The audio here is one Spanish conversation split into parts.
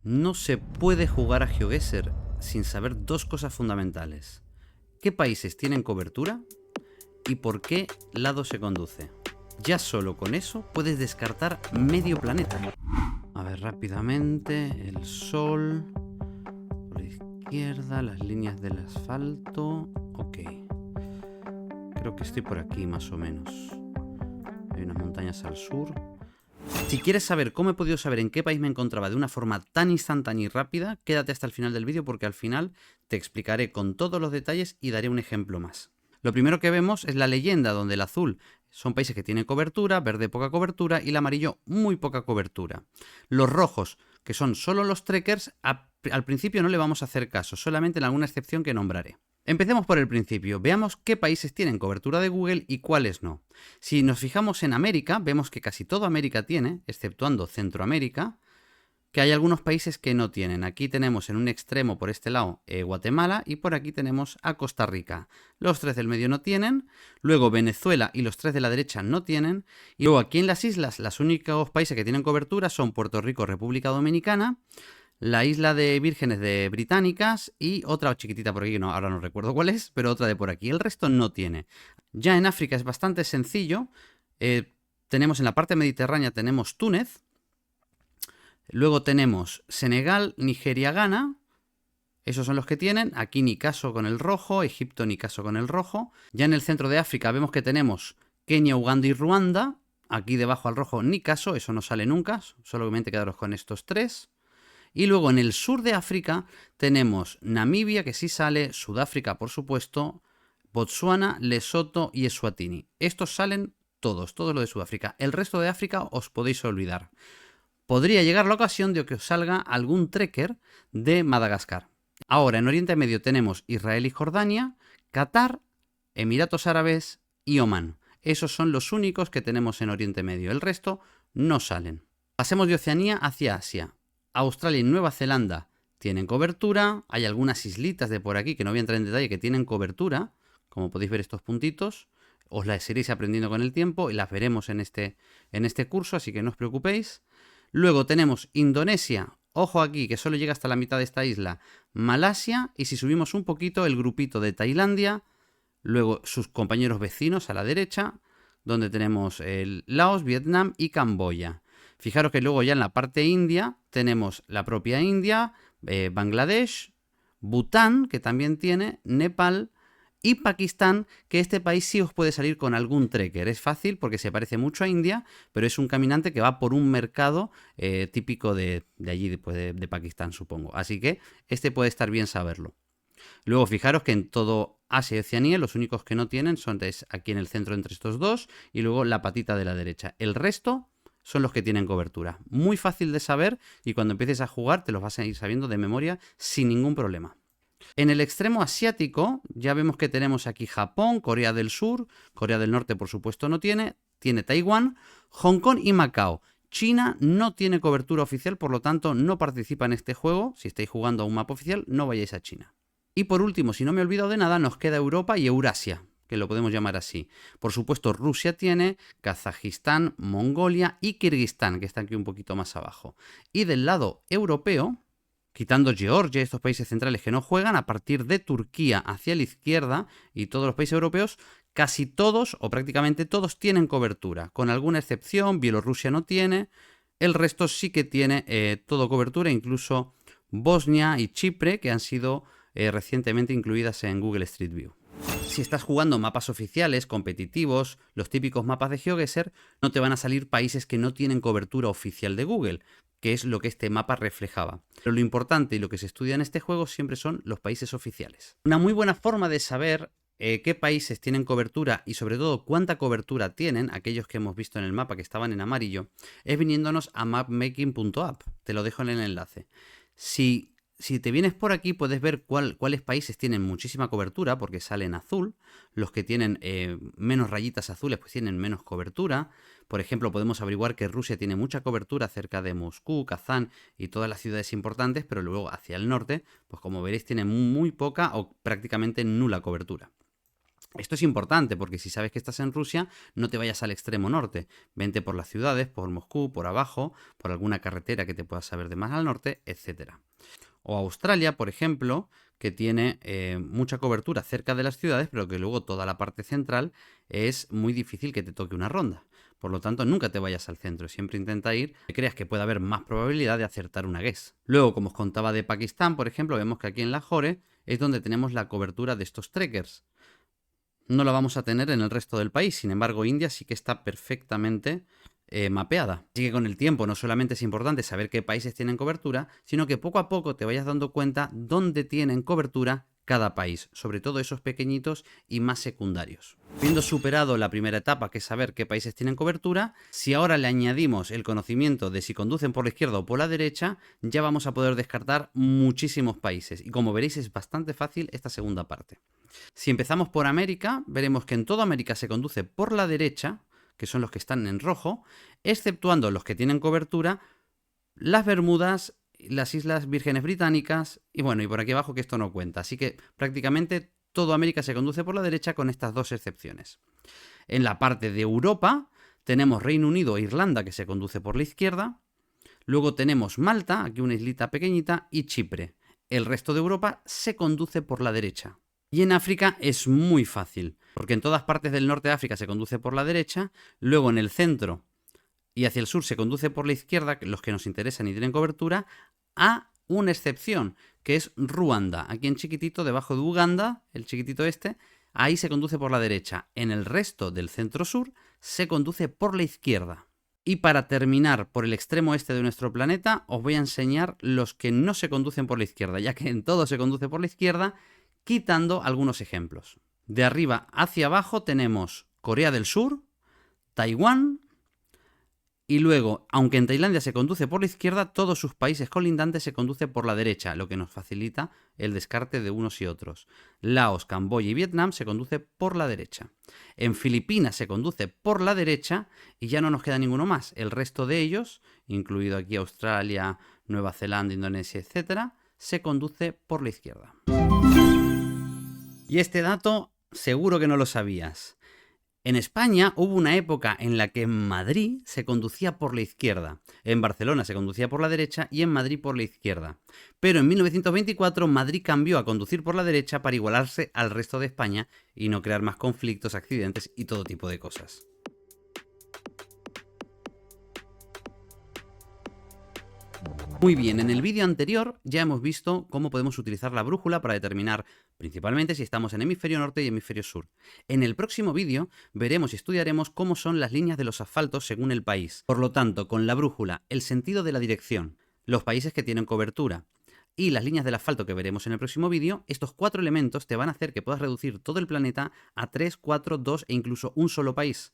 No se puede jugar a GeoGuessr sin saber dos cosas fundamentales. ¿Qué países tienen cobertura? ¿Y por qué lado se conduce? Ya solo con eso puedes descartar medio planeta. A ver, rápidamente, el sol, por la izquierda, las líneas del asfalto. Ok. Creo que estoy por aquí más o menos. Hay unas montañas al sur. Si quieres saber cómo he podido saber en qué país me encontraba de una forma tan instantánea y rápida, quédate hasta el final del vídeo porque al final te explicaré con todos los detalles y daré un ejemplo más. Lo primero que vemos es la leyenda, donde el azul son países que tienen cobertura, verde poca cobertura y el amarillo muy poca cobertura. Los rojos, que son solo los trekkers, al principio no le vamos a hacer caso, solamente en alguna excepción que nombraré. Empecemos por el principio, veamos qué países tienen cobertura de Google y cuáles no. Si nos fijamos en América, vemos que casi toda América tiene, exceptuando Centroamérica, que hay algunos países que no tienen. Aquí tenemos en un extremo por este lado Guatemala y por aquí tenemos a Costa Rica. Los tres del medio no tienen, luego Venezuela y los tres de la derecha no tienen, y luego aquí en las islas los únicos países que tienen cobertura son Puerto Rico, República Dominicana, la isla de Vírgenes de Británicas y otra chiquitita por aquí, no, ahora no recuerdo cuál es, pero otra de por aquí. El resto no tiene. Ya en África es bastante sencillo. Tenemos en la parte mediterránea tenemos Túnez, luego tenemos Senegal, Nigeria, Ghana. Esos son los que tienen. Aquí ni caso con el rojo, Egipto ni caso con el rojo. Ya en el centro de África vemos que tenemos Kenia, Uganda y Ruanda. Aquí debajo al rojo ni caso, eso no sale nunca. Solamente quedaros con estos tres. Y luego en el sur de África tenemos Namibia, que sí sale, Sudáfrica, por supuesto, Botsuana, Lesoto y Eswatini. Estos salen todos, todo lo de Sudáfrica. El resto de África os podéis olvidar. Podría llegar la ocasión de que os salga algún trekker de Madagascar. Ahora, en Oriente Medio tenemos Israel y Jordania, Qatar, Emiratos Árabes y Omán. Esos son los únicos que tenemos en Oriente Medio. El resto no salen. Pasemos de Oceanía hacia Asia. Australia y Nueva Zelanda tienen cobertura. Hay algunas islitas de por aquí que no voy a entrar en detalle que tienen cobertura. Como podéis ver estos puntitos. Os las iréis aprendiendo con el tiempo y las veremos en este curso, así que no os preocupéis. Luego tenemos Indonesia. Ojo aquí, que solo llega hasta la mitad de esta isla. Malasia y si subimos un poquito el grupito de Tailandia. Luego sus compañeros vecinos a la derecha, donde tenemos Laos, Vietnam y Camboya. Fijaros que luego ya en la parte india tenemos la propia India, Bangladesh, Bután, que también tiene, Nepal y Pakistán, que este país sí os puede salir con algún trekker. Es fácil porque se parece mucho a India, pero es un caminante que va por un mercado típico de allí, de Pakistán, supongo. Así que este puede estar bien saberlo. Luego fijaros que en todo Asia y Oceanía los únicos que no tienen son aquí en el centro entre estos dos y luego la patita de la derecha. El resto son los que tienen cobertura. Muy fácil de saber y cuando empieces a jugar te los vas a ir sabiendo de memoria sin ningún problema. En el extremo asiático ya vemos que tenemos aquí Japón, Corea del Sur, Corea del Norte por supuesto no tiene Taiwán, Hong Kong y Macao. China no tiene cobertura oficial, por lo tanto no participa en este juego. Si estáis jugando a un mapa oficial, no vayáis a China. Y por último, si no me olvido de nada, nos queda Europa y Eurasia, que lo podemos llamar así. Por supuesto, Rusia tiene, Kazajistán, Mongolia y Kirguistán, que están aquí un poquito más abajo. Y del lado europeo, quitando Georgia y estos países centrales que no juegan, a partir de Turquía hacia la izquierda y todos los países europeos, casi todos o prácticamente todos tienen cobertura. Con alguna excepción, Bielorrusia no tiene, el resto sí que tiene todo cobertura, incluso Bosnia y Chipre, que han sido recientemente incluidas en Google Street View. Si estás jugando mapas oficiales, competitivos, los típicos mapas de GeoGuessr, no te van a salir países que no tienen cobertura oficial de Google, que es lo que este mapa reflejaba. Pero lo importante y lo que se estudia en este juego siempre son los países oficiales. Una muy buena forma de saber qué países tienen cobertura y sobre todo cuánta cobertura tienen, aquellos que hemos visto en el mapa que estaban en amarillo, es viniéndonos a mapmaking.app. Te lo dejo en el enlace. Si te vienes por aquí puedes ver cuáles países tienen muchísima cobertura porque sale en azul. Los que tienen menos rayitas azules pues tienen menos cobertura. Por ejemplo, podemos averiguar que Rusia tiene mucha cobertura cerca de Moscú, Kazán y todas las ciudades importantes, pero luego hacia el norte, pues como veréis tiene muy poca o prácticamente nula cobertura. Esto es importante porque si sabes que estás en Rusia, no te vayas al extremo norte. Vente por las ciudades, por Moscú, por abajo, por alguna carretera que te puedas saber de más al norte, etc. O Australia, por ejemplo, que tiene mucha cobertura cerca de las ciudades, pero que luego toda la parte central es muy difícil que te toque una ronda. Por lo tanto, nunca te vayas al centro, siempre intenta ir que creas que puede haber más probabilidad de acertar una guess. Luego, como os contaba de Pakistán, por ejemplo, vemos que aquí en Lahore es donde tenemos la cobertura de estos trekkers. No la vamos a tener en el resto del país, sin embargo, India sí que está perfectamente mapeada. Así que con el tiempo no solamente es importante saber qué países tienen cobertura, sino que poco a poco te vayas dando cuenta dónde tienen cobertura cada país, sobre todo esos pequeñitos y más secundarios. Habiendo superado la primera etapa, que es saber qué países tienen cobertura, si ahora le añadimos el conocimiento de si conducen por la izquierda o por la derecha, ya vamos a poder descartar muchísimos países. Y como veréis, es bastante fácil esta segunda parte. Si empezamos por América, veremos que en toda América se conduce por la derecha, que son los que están en rojo, exceptuando los que tienen cobertura, las Bermudas, las Islas Vírgenes Británicas y bueno, y por aquí abajo que esto no cuenta. Así que prácticamente toda América se conduce por la derecha con estas dos excepciones. En la parte de Europa tenemos Reino Unido e Irlanda que se conduce por la izquierda. Luego tenemos Malta, aquí una islita pequeñita, y Chipre. El resto de Europa se conduce por la derecha. Y en África es muy fácil, porque en todas partes del norte de África se conduce por la derecha, luego en el centro y hacia el sur se conduce por la izquierda, los que nos interesan y tienen cobertura, a una excepción, que es Ruanda. Aquí en chiquitito, debajo de Uganda, el chiquitito este, ahí se conduce por la derecha. En el resto del centro-sur se conduce por la izquierda. Y para terminar por el extremo este de nuestro planeta, os voy a enseñar los que no se conducen por la izquierda, ya que en todo se conduce por la izquierda, quitando algunos ejemplos. De arriba hacia abajo tenemos Corea del Sur, Taiwán, y luego, aunque en Tailandia se conduce por la izquierda, todos sus países colindantes se conduce por la derecha, lo que nos facilita el descarte de unos y otros. Laos, Camboya y Vietnam se conduce por la derecha. En Filipinas se conduce por la derecha y ya no nos queda ninguno más. El resto de ellos, incluido aquí Australia, Nueva Zelanda, Indonesia, etc., se conduce por la izquierda. Y este dato seguro que no lo sabías. En España hubo una época en la que en Madrid se conducía por la izquierda, en Barcelona se conducía por la derecha y en Madrid por la izquierda. Pero en 1924 Madrid cambió a conducir por la derecha para igualarse al resto de España y no crear más conflictos, accidentes y todo tipo de cosas. Muy bien, en el vídeo anterior ya hemos visto cómo podemos utilizar la brújula para determinar principalmente si estamos en hemisferio norte y hemisferio sur. En el próximo vídeo veremos y estudiaremos cómo son las líneas de los asfaltos según el país. Por lo tanto, con la brújula, el sentido de la dirección, los países que tienen cobertura y las líneas del asfalto que veremos en el próximo vídeo, estos 4 elementos te van a hacer que puedas reducir todo el planeta a 3, 4, 2 e incluso un solo país.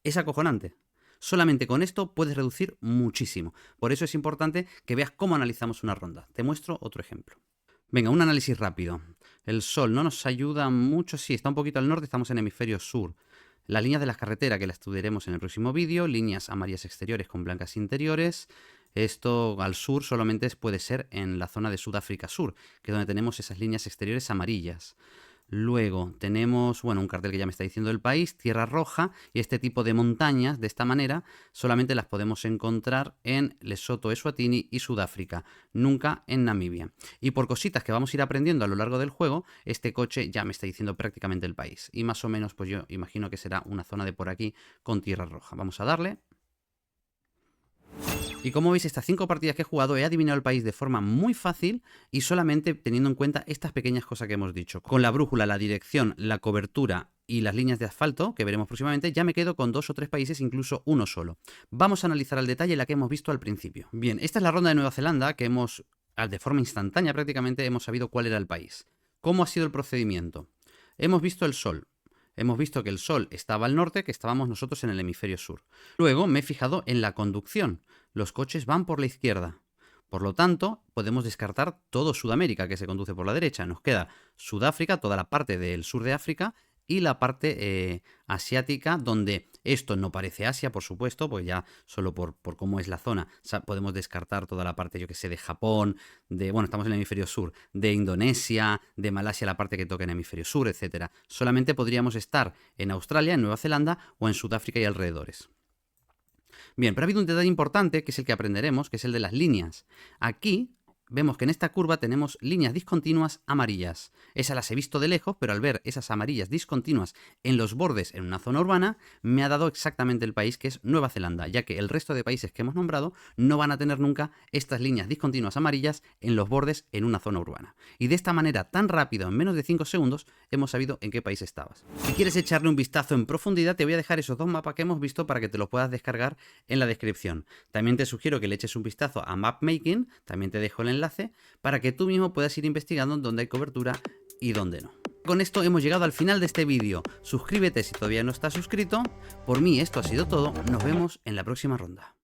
Es acojonante. Solamente con esto puedes reducir muchísimo. Por eso es importante que veas cómo analizamos una ronda. Te muestro otro ejemplo. Venga, un análisis rápido. El Sol no nos ayuda mucho. Sí, está un poquito al norte, estamos en hemisferio sur. Las líneas de las carreteras que las estudiaremos en el próximo vídeo. Líneas amarillas exteriores con blancas interiores. Esto al sur solamente puede ser en la zona de Sudáfrica Sur, que es donde tenemos esas líneas exteriores amarillas. Luego tenemos, bueno, un cartel que ya me está diciendo el país, Tierra Roja, y este tipo de montañas, de esta manera, solamente las podemos encontrar en Lesoto, Eswatini y Sudáfrica, nunca en Namibia. Y por cositas que vamos a ir aprendiendo a lo largo del juego, este coche ya me está diciendo prácticamente el país. Y más o menos, pues yo imagino que será una zona de por aquí con Tierra Roja. Vamos a darle. Y como veis, estas 5 partidas que he jugado he adivinado el país de forma muy fácil y solamente teniendo en cuenta estas pequeñas cosas que hemos dicho. Con la brújula, la dirección, la cobertura y las líneas de asfalto, que veremos próximamente, ya me quedo con 2 o 3 países, incluso uno solo. Vamos a analizar al detalle la que hemos visto al principio. Bien, esta es la ronda de Nueva Zelanda que hemos, de forma instantánea prácticamente, hemos sabido cuál era el país. ¿Cómo ha sido el procedimiento? Hemos visto el sol. Hemos visto que el sol estaba al norte, que estábamos nosotros en el hemisferio sur. Luego me he fijado en la conducción. Los coches van por la izquierda. Por lo tanto, podemos descartar todo Sudamérica, que se conduce por la derecha. Nos queda Sudáfrica, toda la parte del sur de África, y la parte asiática, donde Esto no parece Asia, por supuesto, pues ya solo por cómo es la zona podemos descartar toda la parte, yo que sé, de Japón, bueno, estamos en el hemisferio sur, de Indonesia, de Malasia, la parte que toca en el hemisferio sur, etcétera. Solamente podríamos estar en Australia, en Nueva Zelanda o en Sudáfrica y alrededores. Bien, pero ha habido un detalle importante, que es el que aprenderemos, que es el de las líneas. Aquí vemos que en esta curva tenemos líneas discontinuas amarillas. Esas las he visto de lejos, pero al ver esas amarillas discontinuas en los bordes en una zona urbana, me ha dado exactamente el país, que es Nueva Zelanda, ya que el resto de países que hemos nombrado no van a tener nunca estas líneas discontinuas amarillas en los bordes en una zona urbana. Y de esta manera, tan rápido, en menos de 5 segundos, hemos sabido en qué país estabas. Si quieres echarle un vistazo en profundidad, te voy a dejar esos dos mapas que hemos visto para que te los puedas descargar en la descripción. También te sugiero que le eches un vistazo a Mapmaking, también te dejo el enlace, para que tú mismo puedas ir investigando dónde hay cobertura y dónde no. Con esto hemos llegado al final de este vídeo. Suscríbete si todavía no estás suscrito. Por mí esto ha sido todo. Nos vemos en la próxima ronda.